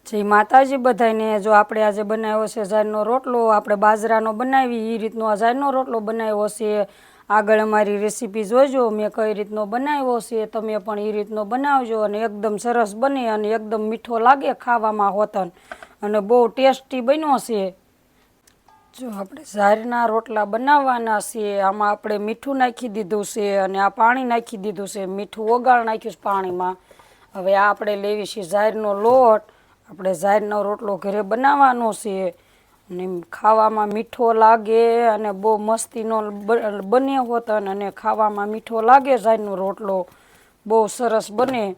જય માતાજી બધાને। જો આપણે આજે બનાવ્યો છે જારનો રોટલો। આપણે બાજરાનો બનાવી એ રીતનો આ જારનો રોટલો બનાવ્યો છે। આગળ અમારી રેસીપી જોજો મેં કઈ રીતનો બનાવ્યો છે, તમે પણ એ રીતનો બનાવજો અને એકદમ સરસ બને અને એકદમ મીઠો લાગે ખાવામાં હોતન અને બહુ ટેસ્ટી બન્યો છે। જો આપણે જારના રોટલા બનાવવાના છે, આમાં આપણે મીઠું નાખી દીધું છે અને આ પાણી નાખી દીધું છે, મીઠું ઓગાળ નાખ્યું છે પાણીમાં। હવે આ આપણે લેવી છે જારનો લોટ। આપણે જારનો રોટલો ઘરે બનાવવાનો છે અને ખાવામાં મીઠો લાગે અને બહુ મસ્તીનો બને હોત અને ખાવામાં મીઠો લાગે। જારનો રોટલો બહુ સરસ બને।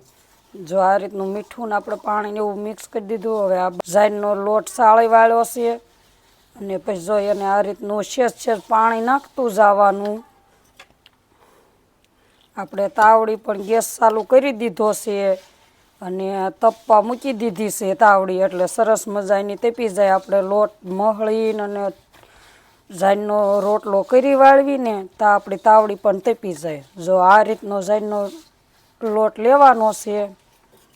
જો આ રીતનું મીઠું ને આપણે પાણી એવું મિક્સ કરી દીધું। હવે આ જારનો લોટ સાળી વાળ્યો છે અને પછી જો એને આ રીતનું સેજ પાણી નાખતું જવાનું। આપણે તાવડી પણ ગેસ ચાલુ કરી દીધો છે અને તપવા મૂકી દીધી છે તાવડી, એટલે સરસ મજાની તપી જાય। આપણે લોટ મહળીને અને જારનો રોટલો કરી વાળવીને તો આપણી તાવડી પણ તપી જાય। જો આ રીતનો જારનો લોટ લેવાનો છે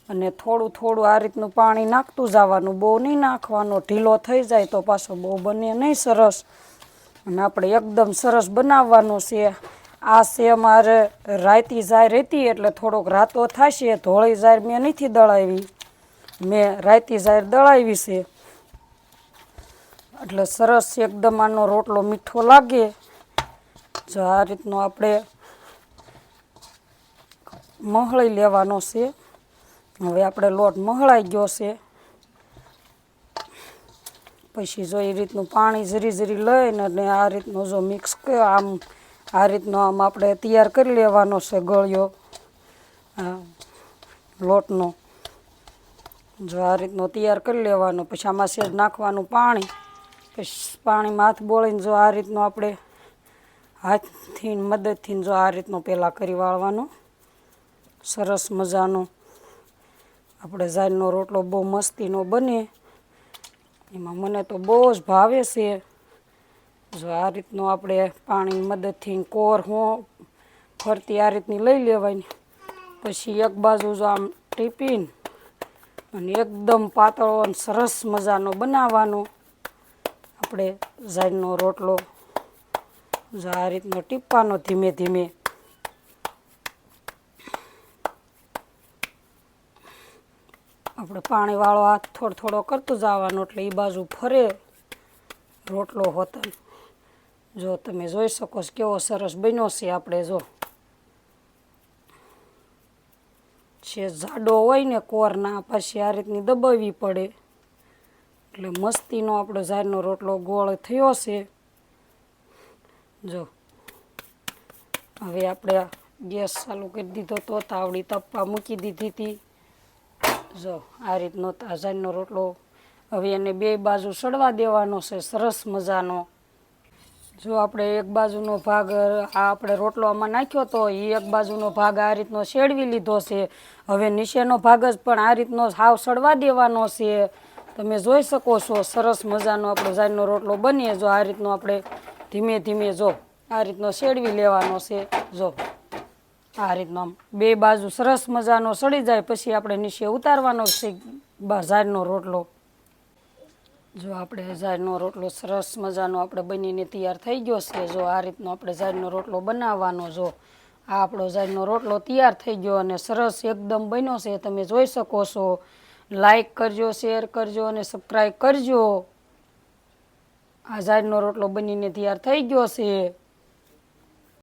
અને થોડું થોડું આ રીતનું પાણી નાખતું જવાનું, બહુ નહીં નાખવાનો, ઢીલો થઈ જાય તો પાછો બહુ બને નહીં સરસ। અને આપણે એકદમ સરસ બનાવવાનો છે। આ છે અમારે રાયતી જાર હતી એટલે થોડોક રાતો થશે। ધોળી જાર મેં નથી દળાવી, મેં રાયતી જાર દળાવી છે એટલે સરસ એકદમ આનો રોટલો મીઠો લાગે। જો આ રીતનો આપણે મહળી લેવાનો છે। હવે આપણે લોટ મહળાઈ ગયો છે, પછી જો એ રીતનું પાણી જરી જરી લઈને અને આ રીતનો જો મિક્સ આમ આ રીતનો આમ આપણે તૈયાર કરી લેવાનો છે ગળ્યો લોટનો। જો આ રીતનો તૈયાર કરી લેવાનો, પછી આમાં સેજ નાખવાનું પાણી, પછી પાણીમાં હાથ બોળીને જો આ રીતનો આપણે હાથથી મદદથી જો આ રીતનો પહેલાં કરી વાળવાનો સરસ મજાનો। આપણે જારનો રોટલો બહુ મસ્તીનો બને, એમાં મને તો બહુ જ ભાવે છે। જો આ રીતનો આપણે પાણીની મદદથી કોર ફરતી આ રીતની લઈ લેવાની, પછી એક બાજુ જો આમ ટીપીને અને એકદમ પાતળો અને સરસ મજાનો બનાવવાનો આપણે જારનો રોટલો। જો આ રીતનો ટીપવાનો ધીમે ધીમે। આપણે પાણીવાળો હાથ થોડો થોડો કરતું જવાનો એટલે એ બાજુ ફરે રોટલો હોતો। જો તમે જોઈ શકો છો કેવો સરસ બન્યો છે। આપણે જો છે જાડો હોય ને કોરના પછી આ રીતની દબાવવી પડે એટલે મસ્તીનો આપણો જારનો રોટલો ગોળ થયો છે। જો હવે આપણે ગેસ ચાલુ કરી દીધો તો તાવડી તપવા મૂકી દીધી હતી। જો આ રીતનો જારનો રોટલો હવે એને બે બાજુ સડવા દેવાનો છે સરસ મજાનો। જો આપણે એક બાજુનો ભાગ આ આપણે રોટલો આમાં નાખ્યો તો એ એક બાજુનો ભાગ આ રીતનો શેડવી લીધો છે। હવે નીચેનો ભાગ જ પણ આ રીતનો હાવ સડવા દેવાનો છે। તમે જોઈ શકો છો સરસ મજાનો આપણો જારનો રોટલો બને। જો આ રીતનો આપણે ધીમે ધીમે જો આ રીતનો શેડવી લેવાનો છે। જો આ રીતનો આમ બે બાજુ સરસ મજાનો સડી જાય પછી આપણે નીચે ઉતારવાનો છે જારનો રોટલો। જો આપણે જારનો રોટલો સરસ મજાનો આપણે બનીને તૈયાર થઈ ગયો છે। જો આ રીતનો આપણે જારનો રોટલો બનાવવાનો। જો આ આપણો જારનો રોટલો તૈયાર થઈ ગયો અને સરસ એકદમ બન્યો છે, તમે જોઈ શકો છો। લાઈક કરજો, શેર કરજો અને સબસ્ક્રાઈબ કરજો। આ જારનો રોટલો બનીને તૈયાર થઈ ગયો છે।